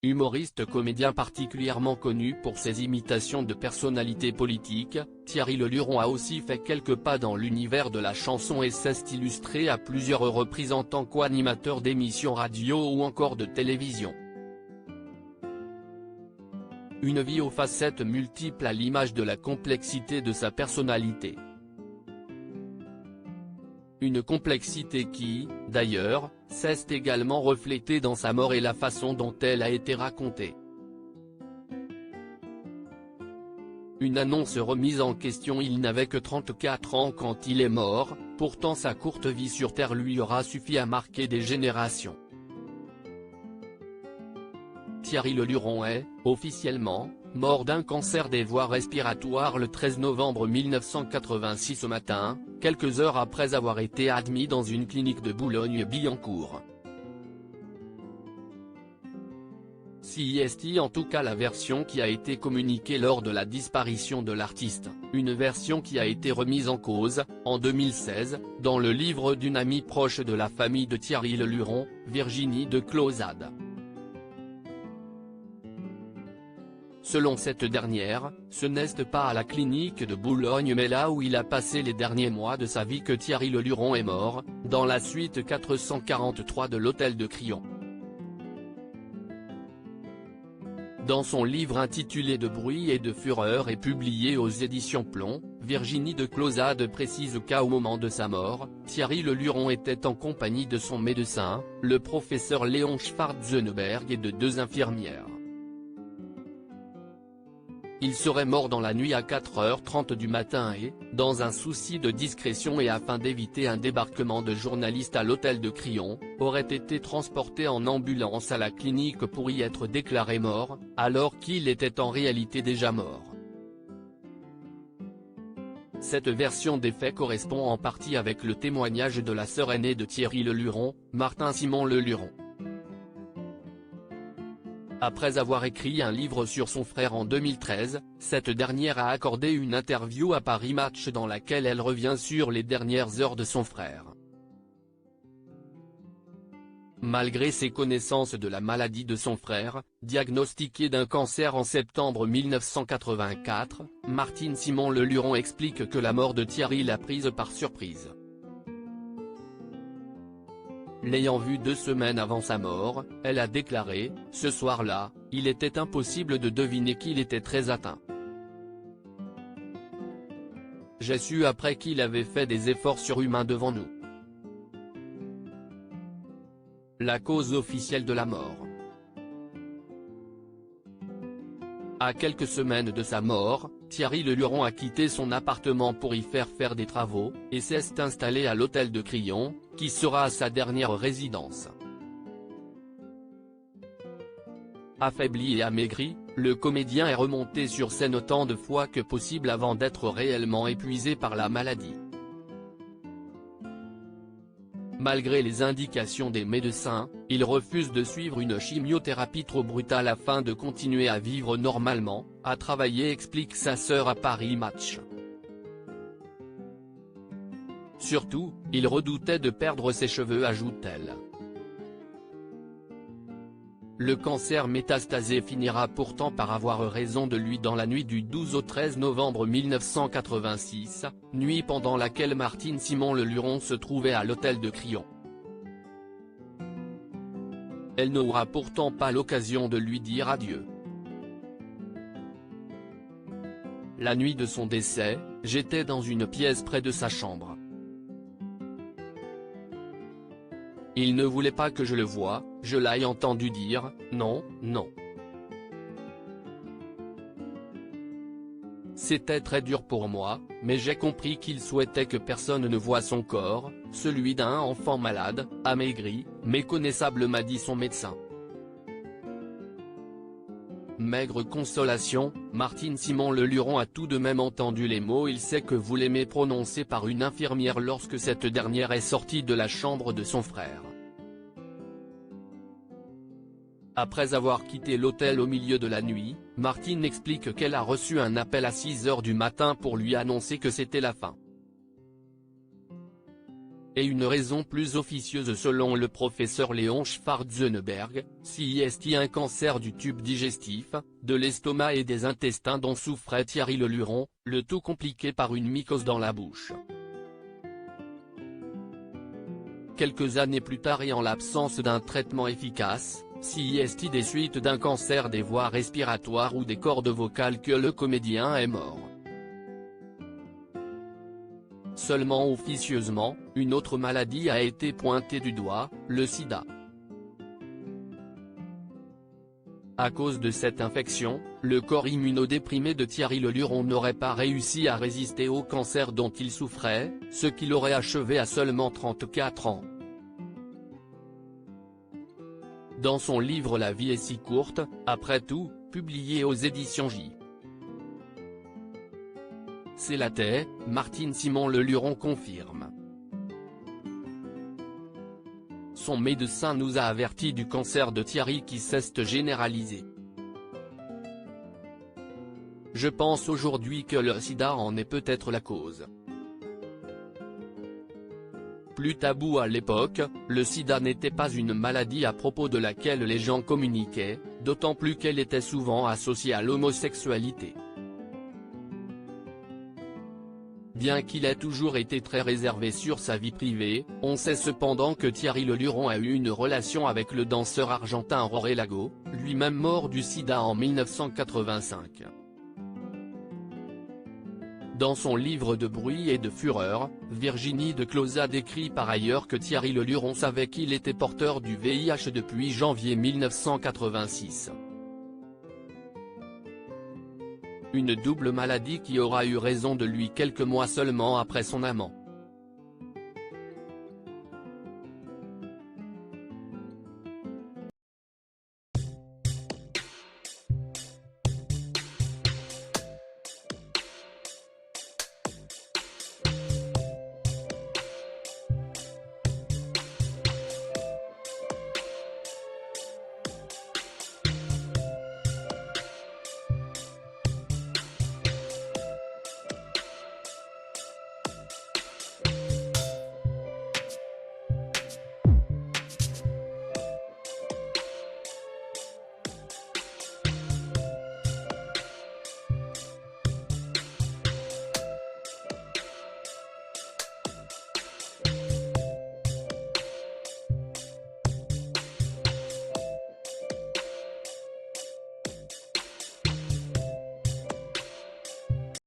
Humoriste comédien particulièrement connu pour ses imitations de personnalités politiques, Thierry Leluron a aussi fait quelques pas dans l'univers de la chanson et s'est illustré à plusieurs reprises en tant qu'animateur d'émissions radio ou encore de télévision. Une vie aux facettes multiples à l'image de la complexité de sa personnalité. Une complexité qui, d'ailleurs, s'est également reflétée dans sa mort et la façon dont elle a été racontée. Une annonce remise en question: il n'avait que 34 ans quand il est mort, pourtant sa courte vie sur Terre lui aura suffi à marquer des générations. Thierry Leluron est, officiellement, mort d'un cancer des voies respiratoires le 13 novembre 1986 au matin, quelques heures après avoir été admis dans une clinique de Boulogne-Billancourt. C'est en tout cas la version qui a été communiquée lors de la disparition de l'artiste, une version qui a été remise en cause, en 2016, dans le livre d'une amie proche de la famille de Thierry Leluron, Virginie de Closade. Selon cette dernière, ce n'est pas à la clinique de Boulogne mais là où il a passé les derniers mois de sa vie que Thierry Leluron est mort, dans la suite 443 de l'hôtel de Crillon. Dans son livre intitulé De bruit et de fureur et publié aux éditions Plomb, Virginie de Closade précise qu'au moment de sa mort, Thierry Leluron était en compagnie de son médecin, le professeur Léon Schwarzenberg et de 2 infirmières. Il serait mort dans la nuit à 4h30 du matin et, dans un souci de discrétion et afin d'éviter un débarquement de journalistes à l'hôtel de Crillon, aurait été transporté en ambulance à la clinique pour y être déclaré mort, alors qu'il était en réalité déjà mort. Cette version des faits correspond en partie avec le témoignage de la sœur aînée de Thierry Leluron, Martine Simon Leluron. Après avoir écrit un livre sur son frère en 2013, cette dernière a accordé une interview à Paris Match dans laquelle elle revient sur les dernières heures de son frère. Malgré ses connaissances de la maladie de son frère, diagnostiqué d'un cancer en septembre 1984, Martine Simon Leluron explique que la mort de Thierry l'a prise par surprise. L'ayant vu 2 semaines avant sa mort, elle a déclaré « Ce soir-là, il était impossible de deviner qu'il était très atteint. J'ai su après qu'il avait fait des efforts surhumains devant nous. » La cause officielle de la mort. À quelques semaines de sa mort, Thierry Leluron a quitté son appartement pour y faire des travaux, et s'est installé à l'hôtel de Crillon, qui sera sa dernière résidence. Affaibli et amaigri, le comédien est remonté sur scène autant de fois que possible avant d'être réellement épuisé par la maladie. Malgré les indications des médecins, il refuse de suivre une chimiothérapie trop brutale afin de continuer à vivre normalement, à travailler, explique sa sœur à Paris Match. Surtout, il redoutait de perdre ses cheveux, ajoute-t-elle. Le cancer métastasé finira pourtant par avoir raison de lui dans la nuit du 12 au 13 novembre 1986, nuit pendant laquelle Martine Simon Leluron se trouvait à l'hôtel de Crillon. Elle n'aura pourtant pas l'occasion de lui dire adieu. La nuit de son décès, j'étais dans une pièce près de sa chambre. Il ne voulait pas que je le voie, je l'ai entendu dire « non, non ». C'était très dur pour moi, mais j'ai compris qu'il souhaitait que personne ne voie son corps, celui d'un enfant malade, amaigri, méconnaissable, m'a dit son médecin. Maigre consolation, Martine Simon Leluron a tout de même entendu les mots « il sait que vous l'aimez » prononcés par une infirmière lorsque cette dernière est sortie de la chambre de son frère. Après avoir quitté l'hôtel au milieu de la nuit, Martine explique qu'elle a reçu un appel à 6 h du matin pour lui annoncer que c'était la fin. et une raison plus officieuse selon le professeur Léon Schwarzenberg, CIST un cancer du tube digestif, de l'estomac et des intestins dont souffrait Thierry Leluron, le tout compliqué par une mycose dans la bouche. Quelques années plus tard et en l'absence d'un traitement efficace, CIST des suites d'un cancer des voies respiratoires ou des cordes vocales que le comédien est mort. Seulement officieusement, une autre maladie a été pointée du doigt, le sida. À cause de cette infection, le corps immunodéprimé de Thierry Leluron n'aurait pas réussi à résister au cancer dont il souffrait, ce qui l'aurait achevé à seulement 34 ans. Dans son livre La vie est si courte, après tout, publié aux éditions J. Célatet, Martine Simon Leluron confirme. Son médecin nous a avertis du cancer de Thierry qui s'est généralisé. Je pense aujourd'hui que le sida en est peut-être la cause. Plus tabou à l'époque, le sida n'était pas une maladie à propos de laquelle les gens communiquaient, d'autant plus qu'elle était souvent associée à l'homosexualité. Bien qu'il ait toujours été très réservé sur sa vie privée, on sait cependant que Thierry Leluron a eu une relation avec le danseur argentin Jorge Lago, lui-même mort du sida en 1985. Dans son livre De bruit et de fureur, Virginie de Closa décrit par ailleurs que Thierry Leluron savait qu'il était porteur du VIH depuis janvier 1986. Une double maladie qui aura eu raison de lui quelques mois seulement après son amant.